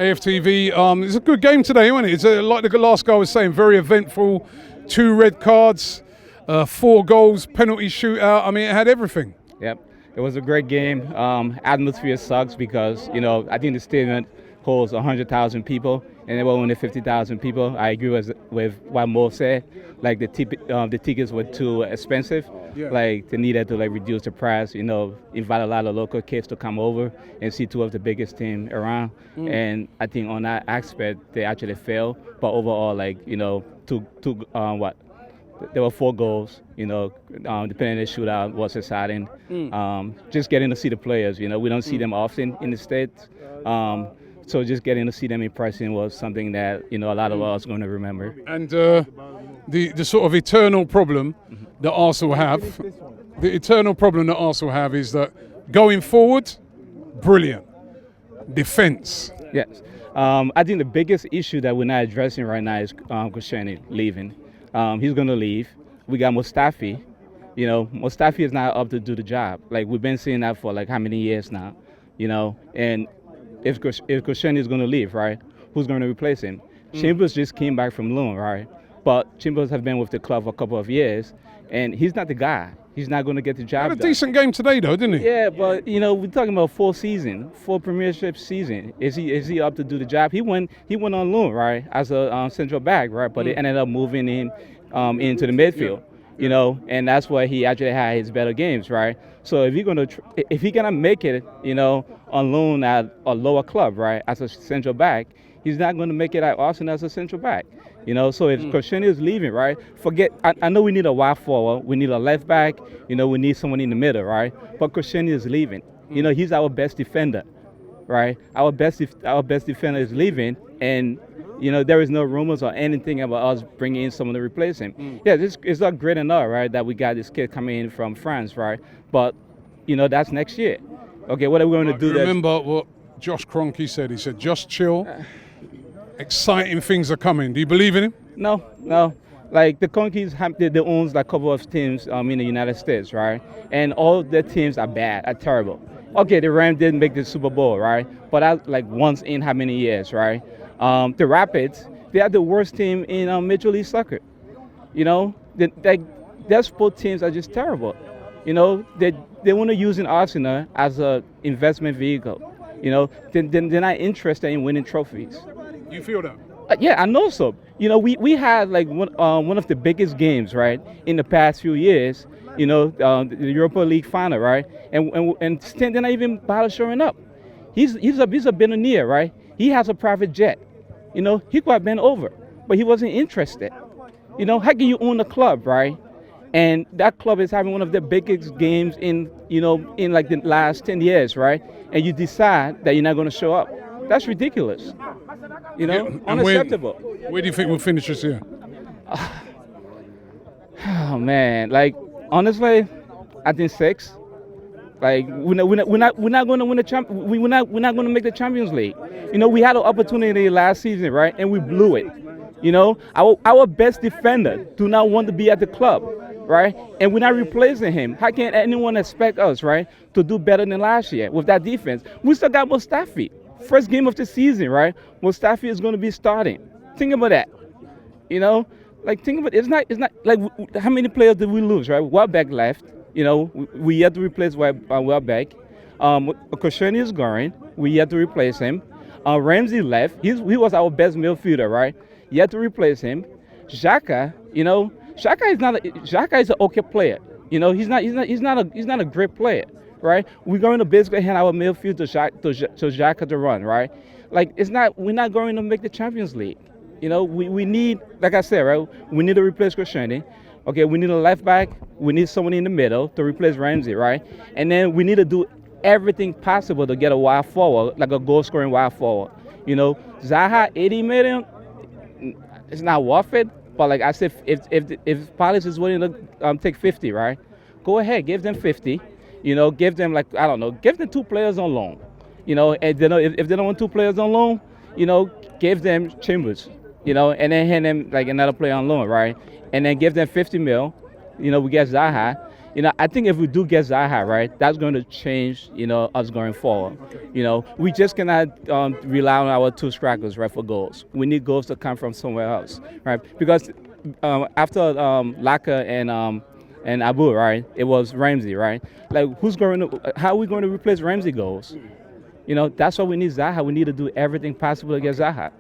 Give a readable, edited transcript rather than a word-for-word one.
AFTV. It's a good game today, wasn't it? It's like the last guy was saying, very eventful. 2 red cards, 4 goals, penalty shootout. I mean, it had everything. Yep, it was a great game. Atmosphere sucks because I think the stadium holds 100,000 people, and there were only 50,000 people. I agree with what Mo said. Like the tickets were too expensive. Yeah. Like they needed to reduce the price. Invite a lot of local kids to come over and see 2 of the biggest teams around. And I think on that aspect they actually failed. But overall, there were 4 goals. The penalty shootout was exciting. Just getting to see the players. We don't see them often in the States. So just getting to see them in person was something that a lot of us are going to remember. And the sort of eternal problem that Arsenal have, is that going forward, brilliant defense. Yes, I think the biggest issue that we're not addressing right now is Koscielny leaving. He's going to leave. We got Mustafi. Mustafi is not up to do the job. Like we've been seeing that for how many years now. And if Koscielny is going to leave, right, who's going to replace him? Chambers just came back from loan, right? But Chambers has been with the club for a couple of years, and he's not the guy. He's not going to get the job Had a done. decent game today, though, didn't he? Yeah, but we're talking about full Premiership season. Is he up to do the job? He went on loan, right, as a central back, right? But they ended up moving him into the midfield. And that's where he actually had his better games, right? So if he's gonna make it, on loan at a lower club, right, as a central back, he's not gonna make it at Arsenal as a central back. So if Koscielny is leaving, right, I know we need a wide forward, we need a left back, we need someone in the middle, right? But Koscielny is leaving. He's our best defender, right? Our best defender is leaving, and there is no rumors or anything about us bringing in someone to replace him. Yeah, it's not great enough, right, that we got this kid coming in from France, right? But, that's next year. Okay, what are we going to do? Remember what Josh Kroenke said? He said, just chill. Exciting things are coming. Do you believe in him? No. Like the Kroenkes, they owns a couple of teams in the United States, right? And all their teams are bad, are terrible. Okay, the Rams didn't make the Super Bowl, right? But that's once in how many years, right? The Rapids, they are the worst team in Major League Soccer. Their sport teams are just terrible. They want to use Arsenal as an investment vehicle. They're not interested in winning trophies. You feel that? Yeah, I know so. We had one of the biggest games, right, in the past few years. The Europa League final, right, and still they're not even bother showing up. He's a billionaire, right? He has a private jet. He could have been over, but he wasn't interested. How can you own a club, right? And that club is having one of the biggest games in the last 10 years, right? And you decide that you're not going to show up. That's ridiculous. Unacceptable. Where do you think we'll finish this year? Oh man, honestly, I think 6. We're not going to win the we're not going to make the Champions League. We had an opportunity last season, right, and we blew it. Our best defender do not want to be at the club, right, and we're not replacing him. How can anyone expect us, right, to do better than last year with that defense? We still got Mustafi. First game of the season, right? Mustafi is going to be starting. Think about that. Think about it's not how many players did we lose, right? Welbeck left. We had to replace Welbeck. Koscielny is going. We had to replace him. Ramsey left. He was our best midfielder, right? You had to replace him. Xhaka, Xhaka is an okay player. He's not a great player, right? We're going to basically hand our midfield to Xhaka to run, right? We're not going to make the Champions League. We need, like I said, right? We need to replace Koscielny. Okay, we need a left back. We need someone in the middle to replace Ramsey, right? And then we need to do everything possible to get a wide forward, like a goal-scoring wide forward. Zaha, 80 million, it's not worth it. But like I said, if Palace is willing to take 50, right? Go ahead, give them 50. Give them give them 2 players on loan. And if they don't want 2 players on loan, give them Chambers. And then hand them another player on loan, right? And then give them 50 mil. We get Zaha. I think if we do get Zaha, right, that's going to change, us going forward. We just cannot rely on our two strikers, right, for goals. We need goals to come from somewhere else, right? Because after Laka and Abu, right, it was Ramsey, right? Like, how are we going to replace Ramsey goals? That's why we need Zaha. We need to do everything possible to get Zaha.